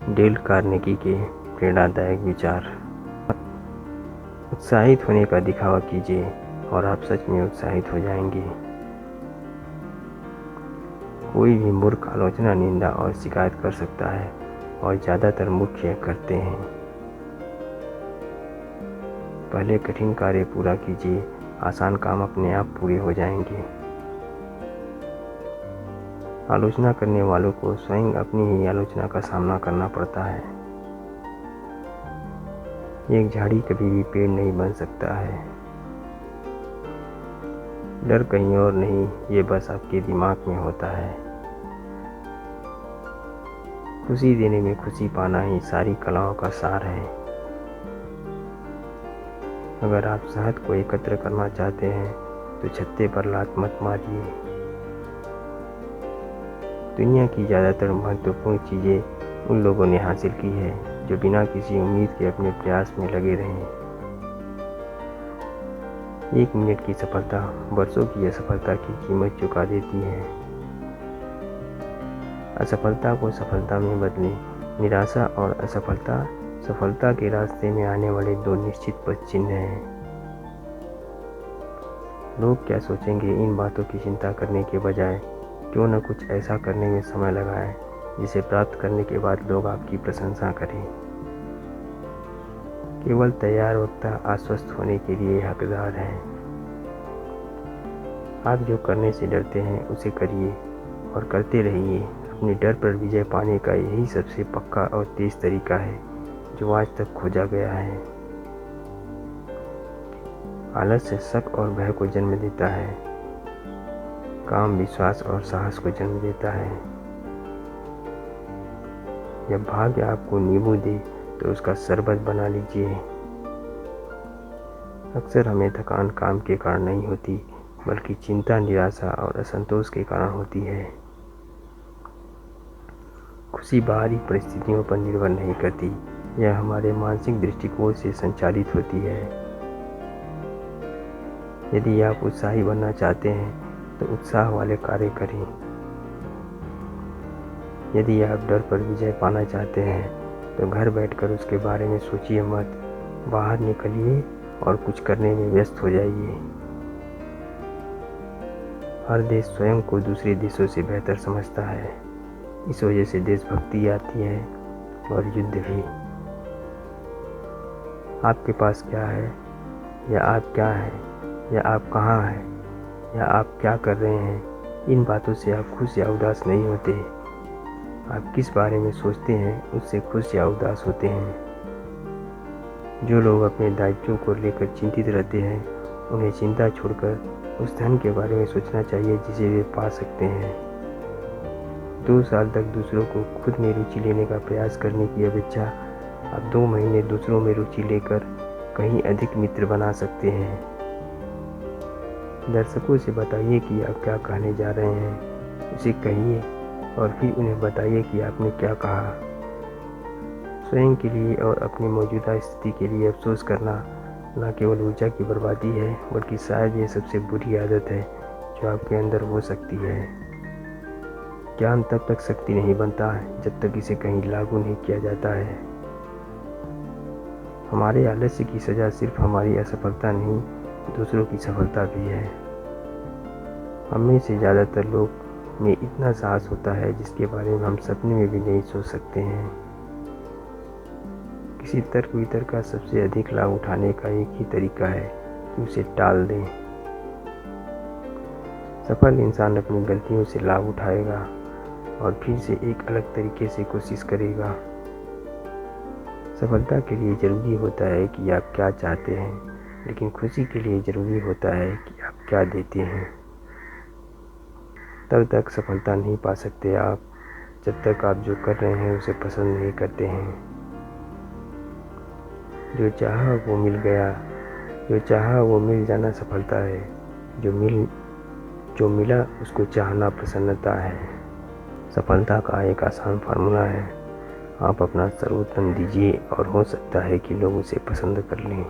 Dale Carnegie के प्रेरणादायक विचार। उत्साहित होने का दिखावा कीजिए और आप सच में उत्साहित हो जाएंगे। कोई भी मूर्ख आलोचना, निंदा और शिकायत कर सकता है और ज़्यादातर मूर्ख यह करते हैं। पहले कठिन कार्य पूरा कीजिए, आसान काम अपने आप पूरे हो जाएंगे। आलोचना करने वालों को स्वयं अपनी ही आलोचना का सामना करना पड़ता है। एक झाड़ी कभी भी पेड़ नहीं बन सकता है। डर कहीं और नहीं, ये बस आपके दिमाग में होता है। खुशी देने में खुशी पाना ही सारी कलाओं का सार है। अगर आप शहद को एकत्र करना चाहते हैं तो छत्ते पर लात मत मारिए। दुनिया की ज़्यादातर महत्वपूर्ण चीज़ें उन लोगों ने हासिल की है जो बिना किसी उम्मीद के अपने प्रयास में लगे रहे। 1 मिनट की सफलता वर्षों की असफलता की कीमत चुका देती है। असफलता को सफलता में बदलें। निराशा और असफलता सफलता के रास्ते में आने वाले 2 निश्चित पद चिन्ह हैं। लोग क्या सोचेंगे, इन बातों की चिंता करने के बजाय क्यों न कुछ ऐसा करने में समय लगाएं जिसे प्राप्त करने के बाद लोग आपकी प्रशंसा करें। केवल तैयार वक्ता आश्वस्त होने के लिए हकदार है। आप जो करने से डरते हैं उसे करिए और करते रहिए। अपने डर पर विजय पाने का यही सबसे पक्का और तेज तरीका है जो आज तक खोजा गया है। आलस्य शक और भय को जन्म देता है। काम विश्वास और साहस को जन्म देता है। जब भाग्य आपको नींबू दे तो उसका शरबत बना लीजिए। अक्सर हमें थकान काम के कारण नहीं होती, बल्कि चिंता, निराशा और असंतोष के कारण होती है। खुशी बाहरी परिस्थितियों पर निर्भर नहीं करती, यह हमारे मानसिक दृष्टिकोण से संचालित होती है। यदि आप उत्साही बनना चाहते हैं तो उत्साह वाले कार्य करें। यदि आप डर पर विजय पाना चाहते हैं तो घर बैठकर उसके बारे में सोचिए मत, बाहर निकलिए और कुछ करने में व्यस्त हो जाइए। हर देश स्वयं को दूसरे देशों से बेहतर समझता है, इस वजह से देशभक्ति आती है और युद्ध भी। आपके पास क्या है, या आप क्या हैं, या आप कहाँ हैं, या आप क्या कर रहे हैं, इन बातों से आप खुश या उदास नहीं होते। आप किस बारे में सोचते हैं उससे खुश या उदास होते हैं। जो लोग अपने दायित्वों को लेकर चिंतित रहते हैं, उन्हें चिंता छोड़कर उस धन के बारे में सोचना चाहिए जिसे वे पा सकते हैं। 2 साल तक दूसरों को खुद में रुचि लेने का प्रयास करने की अपेक्षा आप 2 महीने दूसरों में रुचि लेकर कहीं अधिक मित्र बना सकते हैं। दर्शकों से बताइए कि आप क्या कहने जा रहे हैं, उसे कहिए और फिर उन्हें बताइए कि आपने क्या कहा। स्वयं के लिए और अपनी मौजूदा स्थिति के लिए अफसोस करना न केवल ऊर्जा की बर्बादी है, बल्कि शायद ये सबसे बुरी आदत है जो आपके अंदर हो सकती है। ज्ञान तब तक शक्ति नहीं बनता जब तक इसे कहीं लागू नहीं किया जाता है। हमारे आलस्य की सजा सिर्फ हमारी असफलता नहीं, दूसरों की सफलता भी है। हम में से ज़्यादातर लोग में इतना साहस होता है जिसके बारे में हम सपने में भी नहीं सोच सकते हैं। किसी तर्क वितर्क का सबसे अधिक लाभ उठाने का एक ही तरीका है कि उसे टाल दें। सफल इंसान अपनी गलतियों से लाभ उठाएगा और फिर से एक अलग तरीके से कोशिश करेगा। सफलता के लिए ज़रूरी होता है कि आप क्या चाहते हैं, लेकिन खुशी के लिए ज़रूरी होता है कि आप क्या देते हैं। तब तक सफलता नहीं पा सकते आप जब तक आप जो कर रहे हैं उसे पसंद नहीं करते हैं। जो चाहा वो मिल गया, जो चाहा वो मिल जाना सफलता है। जो मिला उसको चाहना प्रसन्नता है। सफलता का एक आसान फार्मूला है, आप अपना सर्वोत्तम दीजिए और हो सकता है कि लोग उसे पसंद कर लें।